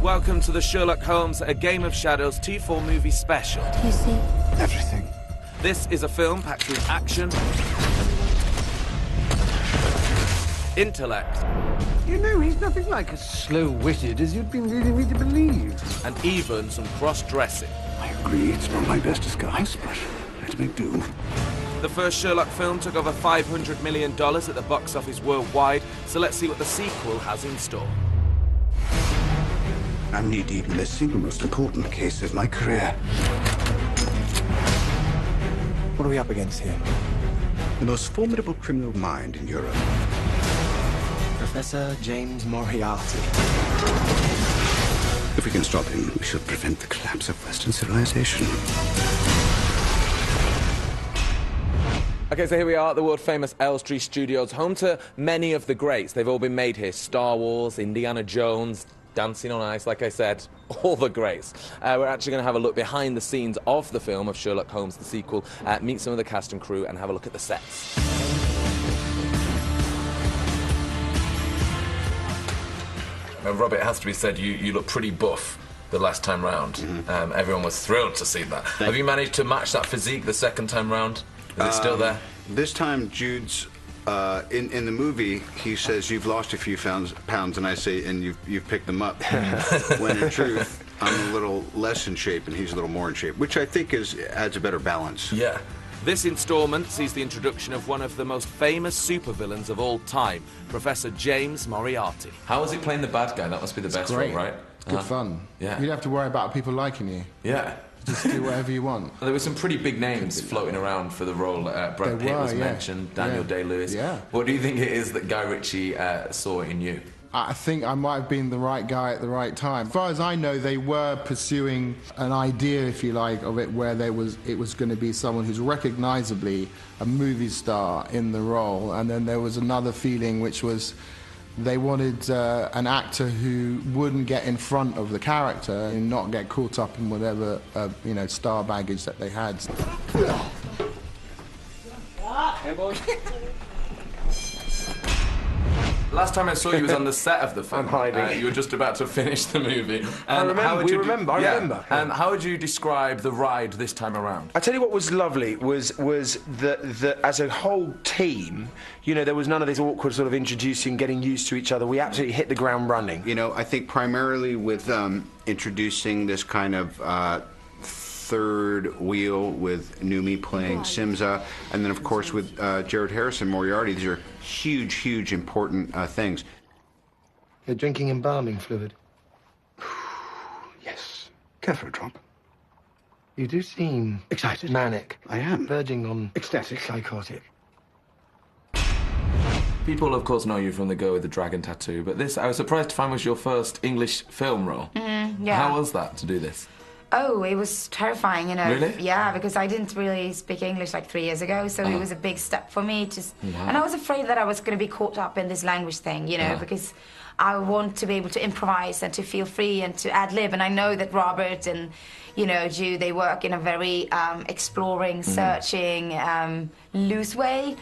Welcome to the Sherlock Holmes A Game of Shadows T4 movie special. Do you see? Everything. This is a film packed with action, intellect, You know, he's nothing like as slow-witted as you'd been leading me to believe. and even some cross-dressing. I agree, it's not my best disguise, but let's make do. The first Sherlock film took over $500 million at the box office worldwide, so let's see what the sequel has in store. I'm knee-deep in the single most important case of my career. What are we up against here? The most formidable criminal mind in Europe. Professor James Moriarty. If we can stop him, we shall prevent the collapse of Western civilization. Okay, so here we are at the world-famous Elstree Studios, home to many of the greats. They've all been made here. Star Wars, Indiana Jones, Dancing on Ice, like I said, all the greats. We're actually going to have a look behind the scenes of the film of Sherlock Holmes, the sequel, meet some of the cast and crew, and have a look at the sets. Robert, it has to be said, you look pretty buff the last time round. Everyone was thrilled to see that. Have you managed to match that physique the second time round? Is it still there? This time, Jude's, in the movie, he says, you've lost a few pounds, and I say, and you've picked them up. When in truth, I'm a little less in shape, and he's a little more in shape, which I think adds a better balance. Yeah. This installment sees the introduction of one of the most famous supervillains of all time, Professor James Moriarty. How was it playing the bad guy? That must be the best great. role, right? It's good fun. Yeah. You don't have to worry about people liking you. Yeah. Just do whatever you want. There were some pretty big names floating around for the role. Brad Pitt was mentioned, Daniel Day-Lewis. Yeah. What do you think it is that Guy Ritchie saw in you? I think I might have been the right guy at the right time. As far as I know, they were pursuing an idea, if you like, of it where it was going to be someone who's recognisably a movie star in the role, and then there was another feeling which was they wanted an actor who wouldn't get in front of the character and not get caught up in whatever star baggage that they had. Last time I saw you was on the set of the film. I'm hiding. You were just about to finish the movie. I remember. And how would you describe the ride this time around? I tell you what was lovely was that as a whole team, there was none of this awkward sort of introducing, getting used to each other. We absolutely hit the ground running. I think primarily with introducing this kind of third wheel with Numi playing Simza, and then of course with Jared Harrison, Moriarty. These are huge, important things. You're drinking embalming fluid. Yes. Care for a drop? You do seem Excited. manic. I am. Verging on Ecstatic. psychotic. People, of course, know you from The Girl with the Dragon Tattoo, but this, I was surprised to find, was your first English film role. Yeah. How was that, to do this? Oh, it was terrifying, Really? Yeah, because I didn't really speak English like 3 years ago, so it was a big step for me. And I was afraid that I was going to be caught up in this language thing, because I want to be able to improvise and to feel free and to ad-lib. And I know that Robert and, Jude, they work in a very exploring, searching, loose way.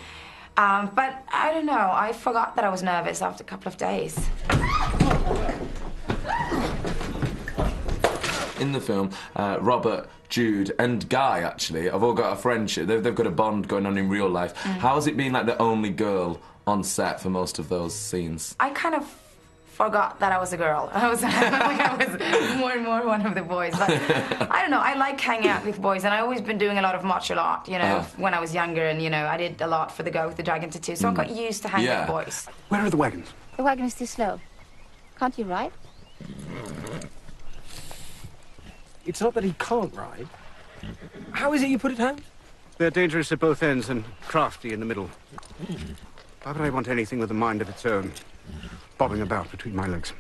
But I don't know, I forgot that I was nervous after a couple of days. In the film, Robert, Jude, and Guy, actually, have all got a friendship. They've got a bond going on in real life. How has it been, like, the only girl on set for most of those scenes? I kind of forgot that I was a girl. I was more and more one of the boys. But I don't know, I like hanging out with boys, and I've always been doing a lot of martial art, when I was younger, and, I did a lot for The Girl with the Dragon Tattoo, so I got used to hanging with boys. Where are the wagons? The wagon is too slow. Can't you ride? It's not that he can't ride. How is it you put it home? They're dangerous at both ends and crafty in the middle. Why would I want anything with a mind of its own, bobbing about between my legs?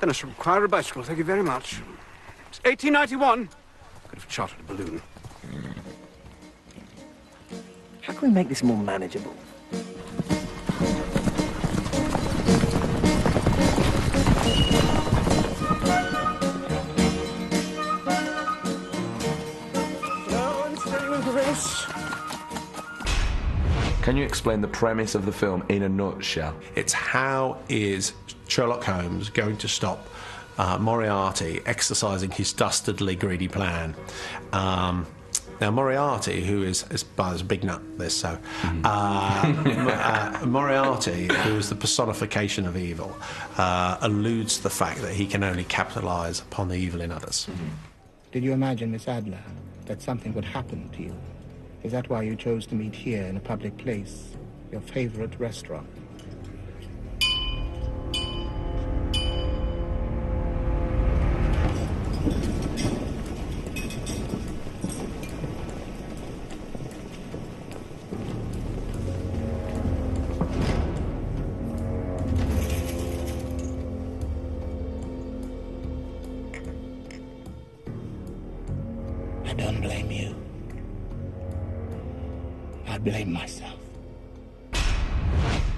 Then I shall require a bicycle, thank you very much. It's 1891. Could have chartered a balloon. How can we make this more manageable? Can you explain the premise of the film in a nutshell? It's how is Sherlock Holmes going to stop Moriarty exercising his dastardly greedy plan. Now, Moriarty, who is a big nut, this, so... Moriarty, who is the personification of evil, alludes to the fact that he can only capitalise upon the evil in others. Did you imagine, Miss Adler, that something would happen to you? Is that why you chose to meet here in a public place, your favourite restaurant? I don't blame you. I blame myself.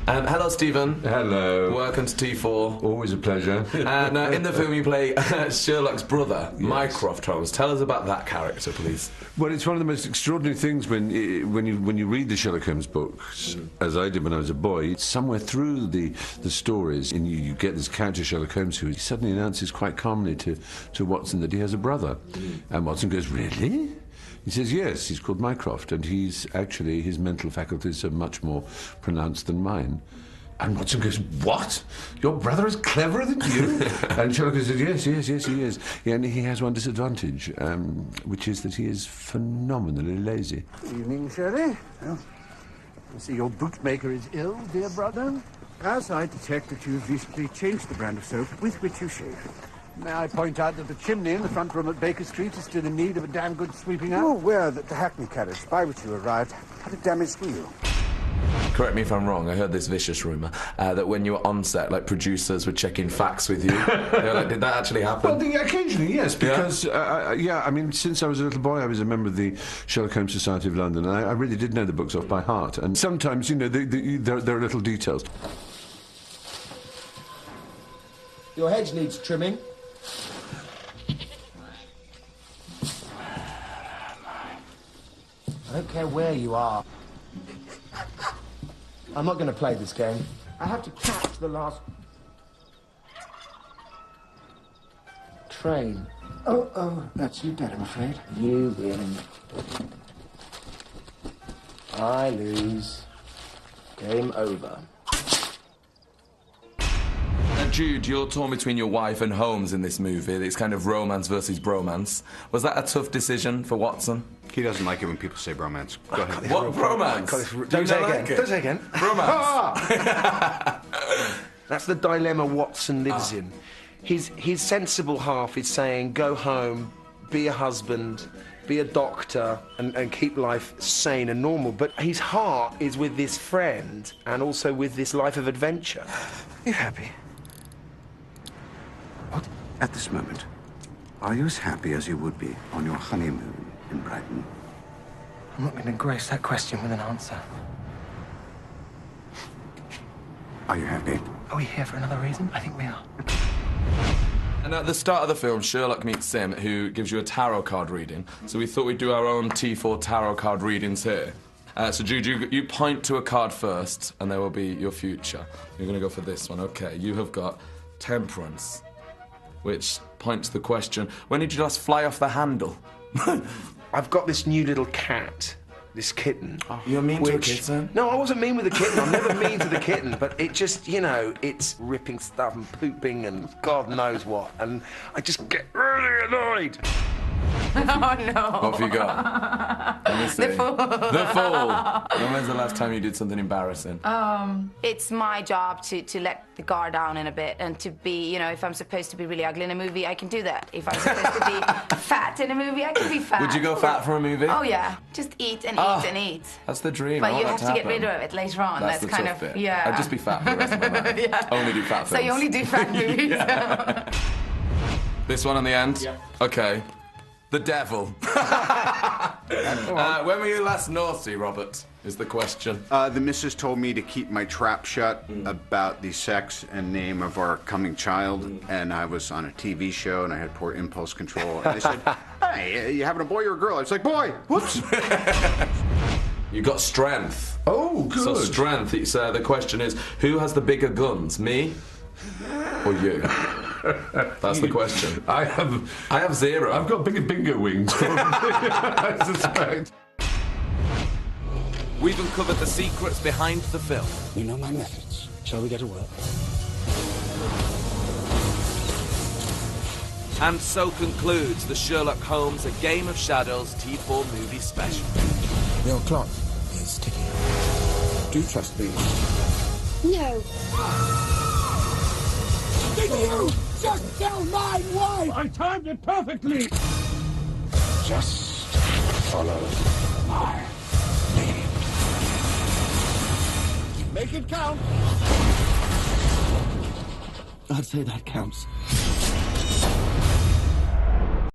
Hello, Stephen. Hello. Welcome to T4. Always a pleasure. And in the film you play Sherlock's brother, Mycroft. Holmes. Tell us about that character, please. Well, it's one of the most extraordinary things when you read the Sherlock Holmes books, as I did when I was a boy. Somewhere through the stories, and you get this character Sherlock Holmes who suddenly announces quite calmly to Watson that he has a brother, and Watson goes, "Really?" He says, yes, he's called Mycroft, and his mental faculties are much more pronounced than mine. And Watson goes, what? Your brother is cleverer than you? And Sherlock says, yes, he is. Yeah, and he has one disadvantage, which is that he is phenomenally lazy. Evening, Shirley. Well, I see your bootmaker is ill, dear brother. As I detect that you've recently changed the brand of soap with which you shave. May I point out that the chimney in the front room at Baker Street is still in need of a damn good sweeping out? You're aware that the Hackney carriage by which you arrived had a damaged wheel. Correct me if I'm wrong, I heard this vicious rumour that when you were on set, like, producers were checking facts with you. Like, did that actually happen? Well, occasionally, yes, because, I mean, since I was a little boy, I was a member of the Sherlock Holmes Society of London, and I really did know the books off by heart. And sometimes, you know, there are little details. Your hedge needs trimming. I don't care where you are. I'm not going to play this game. I have to catch the last train. Oh, that's you dead, I'm afraid. You win. I lose. Game over. Jude, you're torn between your wife and Holmes in this movie. It's kind of romance versus bromance. Was that a tough decision for Watson? He doesn't like it when people say bromance. Go ahead. What? Bromance? Don't say again. Don't say again. Bromance. That's the dilemma Watson lives in. His sensible half is saying, go home, be a husband, be a doctor, and keep life sane and normal. But his heart is with this friend and also with this life of adventure. Are you happy? What? At this moment, are you as happy as you would be on your honeymoon in Brighton? I'm not going to grace that question with an answer. Are you happy? Are we here for another reason? I think we are. And at the start of the film, Sherlock meets Sim, who gives you a tarot card reading. So we thought we'd do our own T4 tarot card readings here. So Jude, you point to a card first, and there will be your future. You're going to go for this one. Okay, you have got Temperance, which points to the question, when did you last fly off the handle? I've got this new little cat, this kitten. Oh, you're mean to a kitten? No, I wasn't mean with the kitten. I'm never mean to the kitten, but it just, you know, it's ripping stuff and pooping and God knows what, and I just get really annoyed. Oh, no. What have you got? Let me see. The Fool. The Fool. When was the last time you did something embarrassing? It's my job to let the guard down in a bit and to be, you know, if I'm supposed to be really ugly in a movie, I can do that. If I'm supposed to be fat in a movie, I can be fat. Would you go fat for a movie? Oh, yeah. Just eat and eat and eat. That's the dream. But you have to get rid of it later on. That's the kind tough of, bit. yeah. I'd just be fat for the rest of my life. Yeah. Only do fat films. So you only do fat movies? This one on the end? Yeah. Okay. The devil. When were you last naughty, Robert, is the question. The missus told me to keep my trap shut about the sex and name of our coming child, and I was on a TV show, and I had poor impulse control, and they said, hey, you having a boy or a girl? I was like, boy! Whoops! You got strength. Oh, good. So strength, it's, the question is, who has the bigger guns, me or you? That's the question. I have 0. I've got bigger bingo wings, I suspect. We've uncovered the secrets behind the film. You know my methods. Shall we get to work? And so concludes the Sherlock Holmes A Game of Shadows T4 movie special. Your clock is ticking. Do trust me. No. Did you just tell my wife? I timed it perfectly. Just follow my lead. Make it count. I'd say that counts.